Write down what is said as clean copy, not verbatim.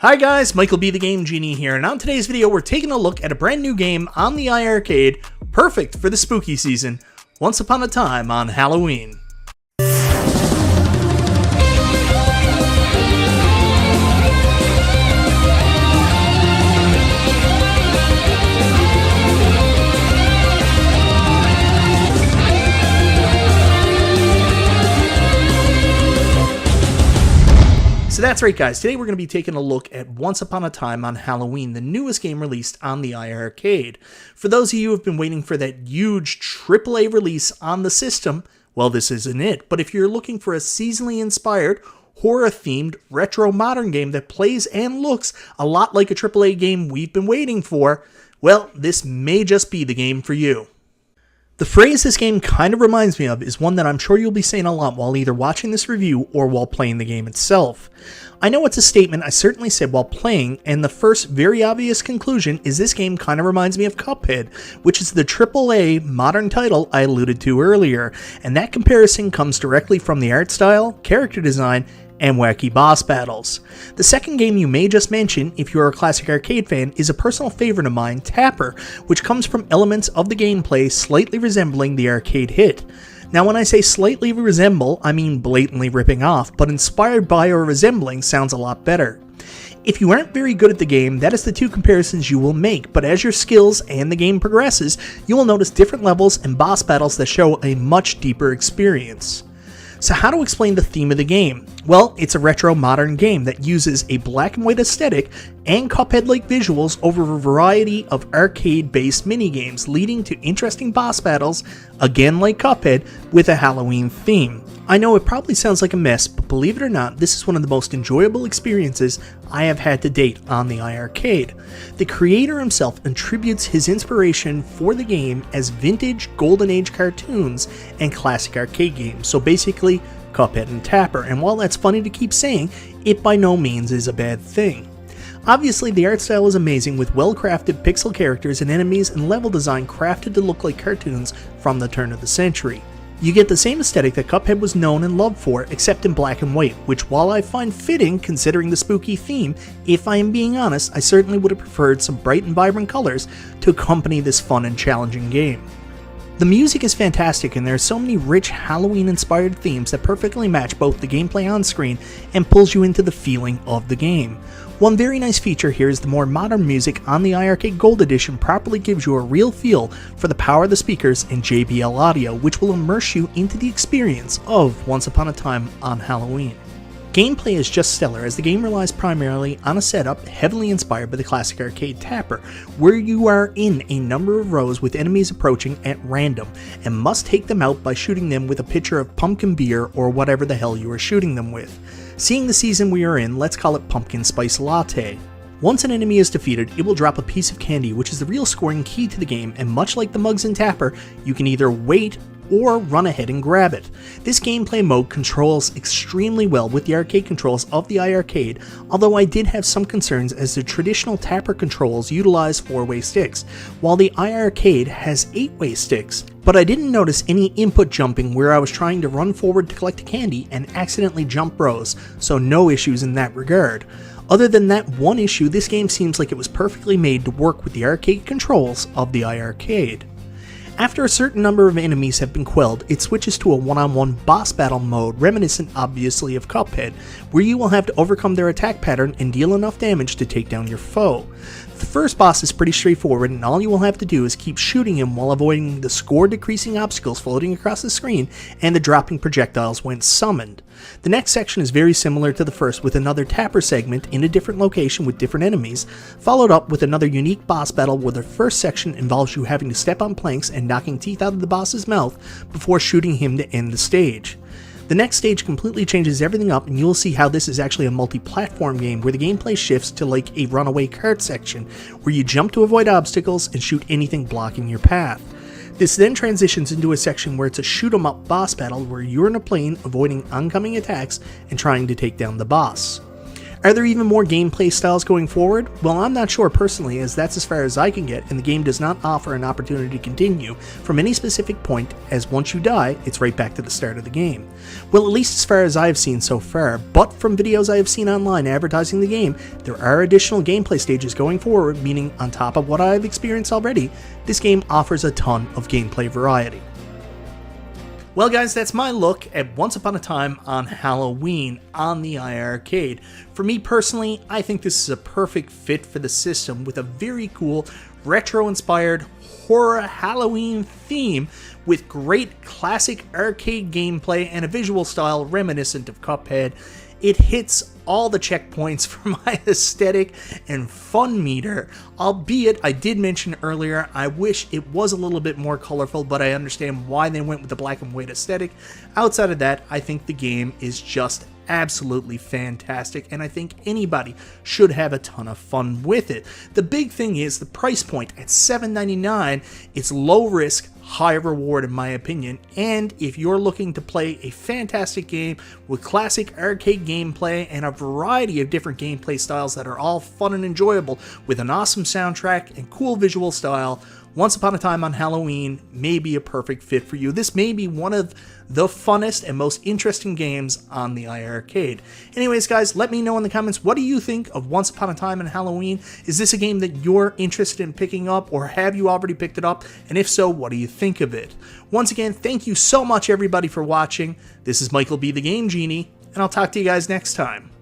Hi guys, MichaelBtheGameGenie here, and on today's video we're taking a look at a brand new game on the iiRcade, perfect for the spooky season, Once Upon a Time on Halloween. So that's right guys, today we're going to be taking a look at Once Upon a Time on Halloween, the newest game released on the iiRcade. For those of you who have been waiting for that huge AAA release on the system, well this isn't it, but if you're looking for a seasonally inspired, horror-themed, retro-modern game that plays and looks a lot like a AAA game we've been waiting for, well this may just be the game for you. The phrase this game kind of reminds me of is one that I'm sure you'll be saying a lot while either watching this review or while playing the game itself. I know it's a statement I certainly said while playing, and the first very obvious conclusion is this game kind of reminds me of Cuphead, which is the AAA modern title I alluded to earlier, and that comparison comes directly from the art style, character design, and wacky boss battles. The second game you may just mention, if you're a classic arcade fan, is a personal favorite of mine, Tapper, which comes from elements of the gameplay slightly resembling the arcade hit. Now when I say slightly resemble, I mean blatantly ripping off, but inspired by or resembling sounds a lot better. If you aren't very good at the game, that is the two comparisons you will make, but as your skills and the game progresses, you will notice different levels and boss battles that show a much deeper experience. So how to explain the theme of the game? Well, it's a retro modern game that uses a black and white aesthetic and Cuphead-like visuals over a variety of arcade-based minigames, leading to interesting boss battles, again like Cuphead, with a Halloween theme. I know it probably sounds like a mess, but believe it or not, this is one of the most enjoyable experiences I have had to date on the iiRcade. The creator himself attributes his inspiration for the game as vintage Golden Age cartoons and classic arcade games, so basically Cuphead and Tapper, and while that's funny to keep saying, it by no means is a bad thing. Obviously, the art style is amazing with well-crafted pixel characters and enemies and level design crafted to look like cartoons from the turn of the century. You get the same aesthetic that Cuphead was known and loved for, except in black and white, which while I find fitting considering the spooky theme, if I am being honest, I certainly would have preferred some bright and vibrant colors to accompany this fun and challenging game. The music is fantastic and there are so many rich Halloween-inspired themes that perfectly match both the gameplay on screen and pulls you into the feeling of the game. One very nice feature here is the more modern music on the iiRcade Gold Edition properly gives you a real feel for the power of the speakers and JBL audio, which will immerse you into the experience of Once Upon a Time on Halloween. Gameplay is just stellar as the game relies primarily on a setup heavily inspired by the classic arcade Tapper, where you are in a number of rows with enemies approaching at random and must take them out by shooting them with a pitcher of pumpkin beer or whatever the hell you are shooting them with. Seeing the season we are in, let's call it pumpkin spice latte. Once an enemy is defeated, it will drop a piece of candy, which is the real scoring key to the game, and much like the mugs in Tapper, you can either wait or run ahead and grab it. This gameplay mode controls extremely well with the arcade controls of the iiRcade, although I did have some concerns as the traditional Tapper controls utilize 4-way sticks, while the iiRcade has 8-way sticks. But I didn't notice any input jumping where I was trying to run forward to collect a candy and accidentally jump rows, so no issues in that regard. Other than that one issue, this game seems like it was perfectly made to work with the arcade controls of the iiRcade. After a certain number of enemies have been quelled, it switches to a one-on-one boss battle mode reminiscent obviously of Cuphead, where you will have to overcome their attack pattern and deal enough damage to take down your foe. The first boss is pretty straightforward, and all you will have to do is keep shooting him while avoiding the score decreasing obstacles floating across the screen and the dropping projectiles when summoned. The next section is very similar to the first, with another tapper segment in a different location with different enemies, followed up with another unique boss battle where the first section involves you having to step on planks and knocking teeth out of the boss's mouth before shooting him to end the stage. The next stage completely changes everything up, and you'll see how this is actually a multi-platform game where the gameplay shifts to like a runaway cart section, where you jump to avoid obstacles and shoot anything blocking your path. This then transitions into a section where it's a shoot-'em-up boss battle where you're in a plane avoiding oncoming attacks and trying to take down the boss. Are there even more gameplay styles going forward? Well, I'm not sure personally, as that's as far as I can get, and the game does not offer an opportunity to continue from any specific point, as once you die, it's right back to the start of the game. Well, at least as far as I've seen so far, but from videos I have seen online advertising the game, there are additional gameplay stages going forward, meaning on top of what I've experienced already, this game offers a ton of gameplay variety. Well guys, that's my look at Once Upon a Time on Halloween on the iiRcade. For me personally, I think this is a perfect fit for the system with a very cool retro-inspired horror Halloween theme with great classic arcade gameplay and a visual style reminiscent of Cuphead. It hits all the checkpoints for my aesthetic and fun meter, albeit I did mention earlier I wish it was a little bit more colorful, but I understand why they went with the black and white aesthetic. Outside of that, I think the game is just absolutely fantastic, and I think anybody should have a ton of fun with it. The big thing is the price point at $7.99. It's low risk, high reward in my opinion, and if you're looking to play a fantastic game with classic arcade gameplay and a variety of different gameplay styles that are all fun and enjoyable with an awesome soundtrack and cool visual style, Once Upon a Time on Halloween may be a perfect fit for you. This may be one of the funnest and most interesting games on the iiRcade. Anyways guys, let me know in the comments, what do you think of Once Upon a Time on Halloween? Is this a game that you're interested in picking up, or have you already picked it up? And if so, what do you think of it? Once again, thank you so much everybody for watching. This is Michael B. the Game Genie, and I'll talk to you guys next time.